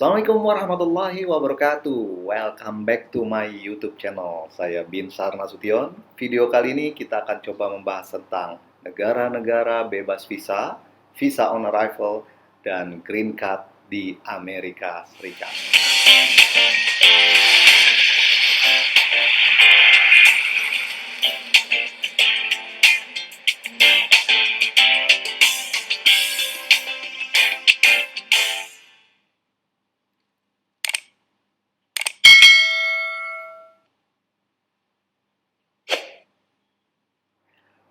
Assalamualaikum warahmatullahi wabarakatuh. Welcome back to my YouTube channel. Saya Binsar Nasution. Video kali ini kita akan coba membahas tentang negara-negara bebas visa, visa on arrival, dan green card di Amerika Serikat.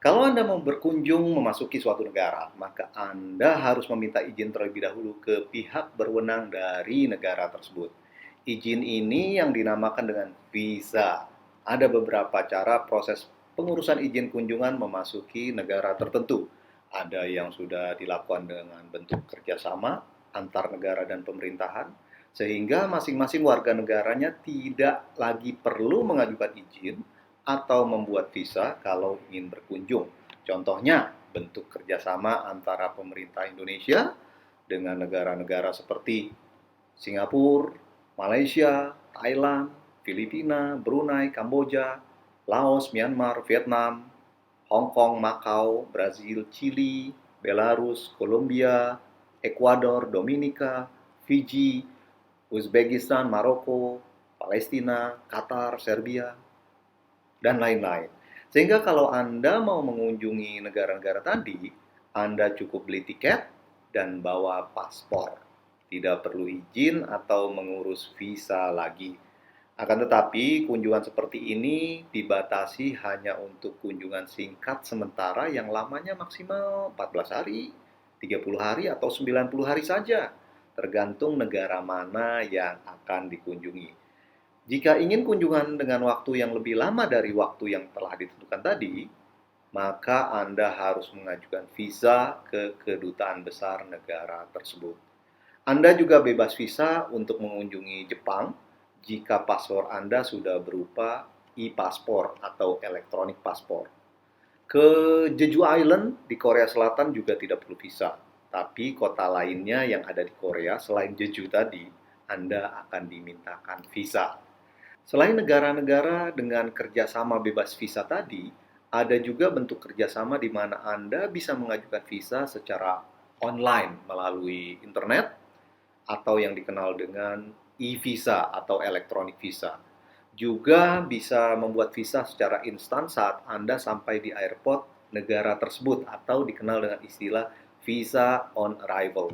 Kalau Anda mau berkunjung memasuki suatu negara, maka Anda harus meminta izin terlebih dahulu ke pihak berwenang dari negara tersebut. Izin ini yang dinamakan dengan visa. Ada beberapa cara proses pengurusan izin kunjungan memasuki negara tertentu. Ada yang sudah dilakukan dengan bentuk kerjasama antar negara dan pemerintahan, sehingga masing-masing warga negaranya tidak lagi perlu mengajukan izin atau membuat visa kalau ingin berkunjung. Contohnya, bentuk kerjasama antara pemerintah Indonesia dengan negara-negara seperti Singapura, Malaysia, Thailand, Filipina, Brunei, Kamboja, Laos, Myanmar, Vietnam, Hong Kong, Macau, Brazil, Chili, Belarus, Kolombia, Ekuador, Dominika, Fiji, Uzbekistan, Maroko, Palestina, Qatar, Serbia, dan lain-lain. Sehingga kalau Anda mau mengunjungi negara-negara tadi, Anda cukup beli tiket dan bawa paspor. Tidak perlu izin atau mengurus visa lagi. Akan tetapi, kunjungan seperti ini dibatasi hanya untuk kunjungan singkat sementara yang lamanya maksimal 14 hari, 30 hari, atau 90 hari saja, tergantung negara mana yang akan dikunjungi. Jika ingin kunjungan dengan waktu yang lebih lama dari waktu yang telah ditentukan tadi, maka Anda harus mengajukan visa ke kedutaan besar negara tersebut. Anda juga bebas visa untuk mengunjungi Jepang jika paspor Anda sudah berupa e-paspor atau electronic passport. Ke Jeju Island di Korea Selatan juga tidak perlu visa, tapi kota lainnya yang ada di Korea selain Jeju tadi, Anda akan dimintakan visa. Selain negara-negara dengan kerjasama bebas visa tadi, ada juga bentuk kerjasama di mana Anda bisa mengajukan visa secara online melalui internet atau yang dikenal dengan e-visa atau electronic visa. Juga bisa membuat visa secara instan saat Anda sampai di airport negara tersebut atau dikenal dengan istilah visa on arrival.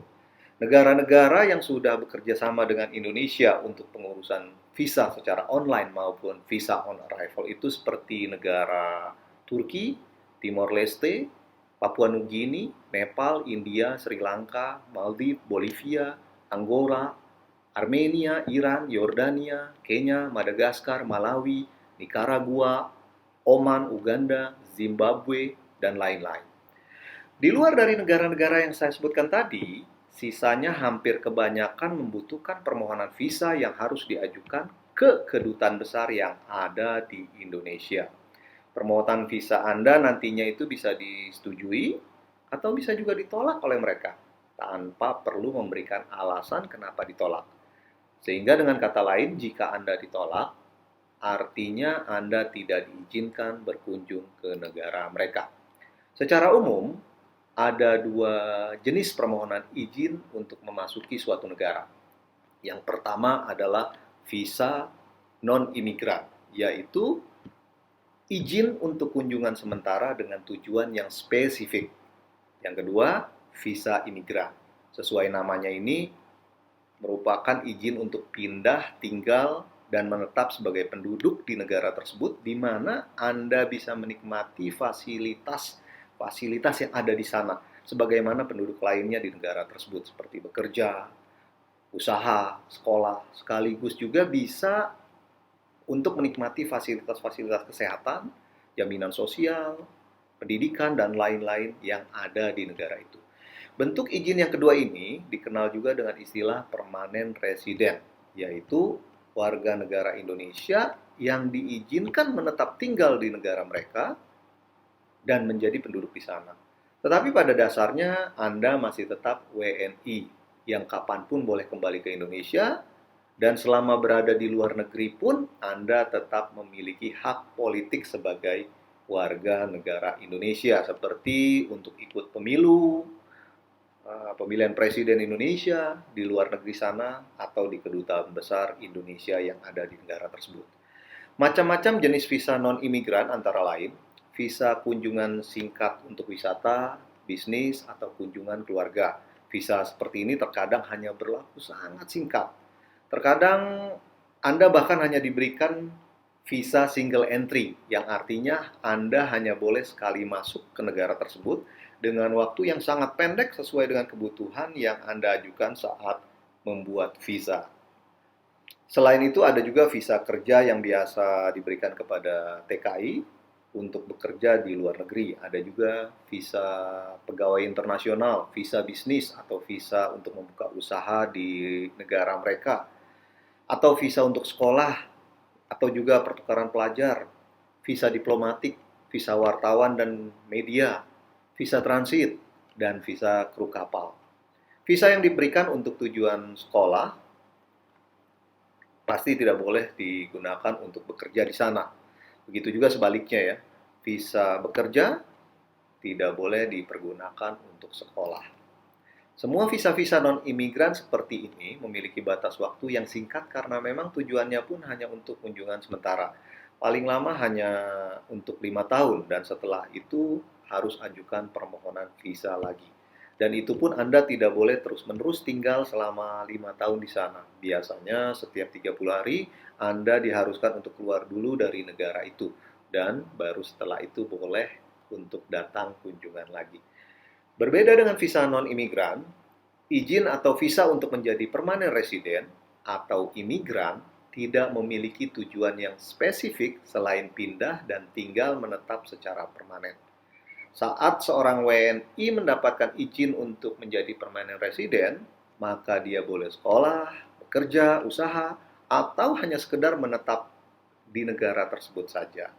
Negara-negara yang sudah bekerja sama dengan Indonesia untuk pengurusan visa secara online maupun visa on arrival itu seperti negara Turki, Timor Leste, Papua Nugini, Nepal, India, Sri Lanka, Maldives, Bolivia, Angola, Armenia, Iran, Yordania, Kenya, Madagaskar, Malawi, Nicaragua, Oman, Uganda, Zimbabwe, dan lain-lain. Di luar dari negara-negara yang saya sebutkan tadi, sisanya hampir kebanyakan membutuhkan permohonan visa yang harus diajukan ke kedutaan besar yang ada di Indonesia. Permohonan visa Anda nantinya itu bisa disetujui atau bisa juga ditolak oleh mereka tanpa perlu memberikan alasan kenapa ditolak. Sehingga dengan kata lain, jika Anda ditolak, artinya Anda tidak diizinkan berkunjung ke negara mereka. Secara umum, ada dua jenis permohonan izin untuk memasuki suatu negara. Yang pertama adalah visa non-imigran, yaitu izin untuk kunjungan sementara dengan tujuan yang spesifik. Yang kedua, visa imigran. Sesuai namanya ini, merupakan izin untuk pindah, tinggal, dan menetap sebagai penduduk di negara tersebut, di mana Anda bisa menikmati fasilitas yang ada di sana, sebagaimana penduduk lainnya di negara tersebut, seperti bekerja, usaha, sekolah, sekaligus juga bisa untuk menikmati fasilitas-fasilitas kesehatan, jaminan sosial, pendidikan, dan lain-lain yang ada di negara itu. Bentuk izin yang kedua ini dikenal juga dengan istilah permanent resident, yaitu warga negara Indonesia yang diizinkan menetap tinggal di negara mereka dan menjadi penduduk di sana. Tetapi pada dasarnya Anda masih tetap WNI. yang kapanpun boleh kembali ke Indonesia, dan selama berada di luar negeri pun Anda tetap memiliki hak politik sebagai warga negara Indonesia, seperti untuk ikut pemilu, pemilihan presiden Indonesia di luar negeri sana, atau di kedutaan besar Indonesia yang ada di negara tersebut. Macam-macam jenis visa non-imigran antara lain, visa kunjungan singkat untuk wisata, bisnis, atau kunjungan keluarga. Visa seperti ini terkadang hanya berlaku sangat singkat. Terkadang Anda bahkan hanya diberikan visa single entry, yang artinya Anda hanya boleh sekali masuk ke negara tersebut dengan waktu yang sangat pendek sesuai dengan kebutuhan yang Anda ajukan saat membuat visa. Selain itu ada juga visa kerja yang biasa diberikan kepada TKI untuk bekerja di luar negeri. Ada juga visa pegawai internasional, visa bisnis, atau visa untuk membuka usaha di negara mereka, atau visa untuk sekolah, atau juga pertukaran pelajar, visa diplomatik, visa wartawan dan media, visa transit, dan visa kru kapal. Visa yang diberikan untuk tujuan sekolah pasti tidak boleh digunakan untuk bekerja di sana. Begitu juga sebaliknya ya, visa bekerja tidak boleh dipergunakan untuk sekolah. Semua visa-visa non-imigran seperti ini memiliki batas waktu yang singkat karena memang tujuannya pun hanya untuk kunjungan sementara. Paling lama hanya untuk 5 tahun, dan setelah itu harus ajukan permohonan visa lagi. Dan itu pun Anda tidak boleh terus-menerus tinggal selama 5 tahun di sana. Biasanya setiap 30 hari Anda diharuskan untuk keluar dulu dari negara itu. Dan baru setelah itu boleh untuk datang kunjungan lagi. Berbeda dengan visa non-imigran, izin atau visa untuk menjadi permanent resident atau imigran tidak memiliki tujuan yang spesifik selain pindah dan tinggal menetap secara permanen. Saat seorang WNI mendapatkan izin untuk menjadi permanent resident, maka dia boleh sekolah, bekerja, usaha, atau hanya sekedar menetap di negara tersebut saja.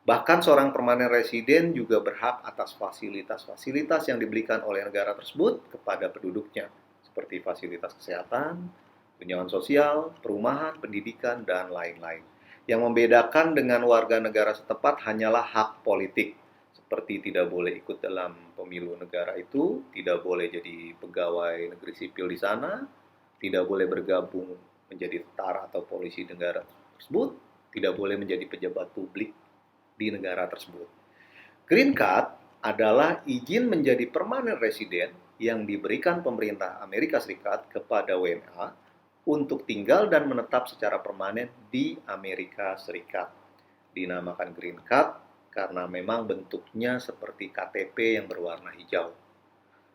Bahkan seorang permanent resident juga berhak atas fasilitas-fasilitas yang diberikan oleh negara tersebut kepada penduduknya, seperti fasilitas kesehatan, tunjangan sosial, perumahan, pendidikan, dan lain-lain. Yang membedakan dengan warga negara setempat hanyalah hak politik, seperti tidak boleh ikut dalam pemilu negara itu, tidak boleh jadi pegawai negeri sipil di sana, tidak boleh bergabung menjadi tentara atau polisi negara tersebut, tidak boleh menjadi pejabat publik di negara tersebut. Green Card adalah izin menjadi permanent resident yang diberikan pemerintah Amerika Serikat kepada WNA untuk tinggal dan menetap secara permanen di Amerika Serikat. Dinamakan Green Card karena memang bentuknya seperti KTP yang berwarna hijau.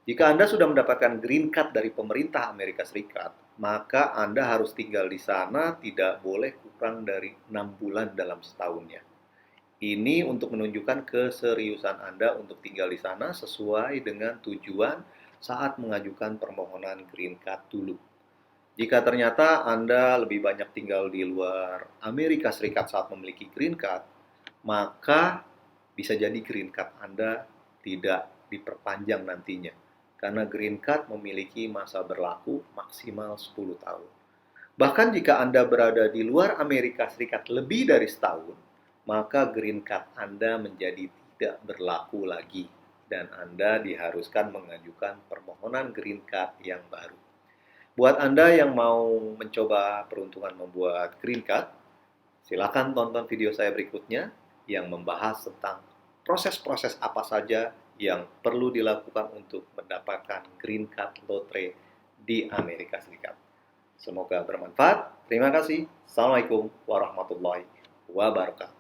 Jika Anda sudah mendapatkan Green Card dari pemerintah Amerika Serikat, maka Anda harus tinggal di sana tidak boleh kurang dari 6 bulan dalam setahunnya. Ini untuk menunjukkan keseriusan Anda untuk tinggal di sana sesuai dengan tujuan saat mengajukan permohonan Green Card dulu. Jika ternyata Anda lebih banyak tinggal di luar Amerika Serikat saat memiliki Green Card, maka bisa jadi Green Card Anda tidak diperpanjang nantinya. Karena Green Card memiliki masa berlaku maksimal 10 tahun. Bahkan jika Anda berada di luar Amerika Serikat lebih dari setahun, maka Green Card Anda menjadi tidak berlaku lagi, dan Anda diharuskan mengajukan permohonan Green Card yang baru. Buat Anda yang mau mencoba peruntungan membuat Green Card, silakan tonton video saya berikutnya yang membahas tentang proses-proses apa saja yang perlu dilakukan untuk mendapatkan Green Card Lotre di Amerika Serikat. Semoga bermanfaat. Terima kasih. Assalamualaikum warahmatullahi wabarakatuh.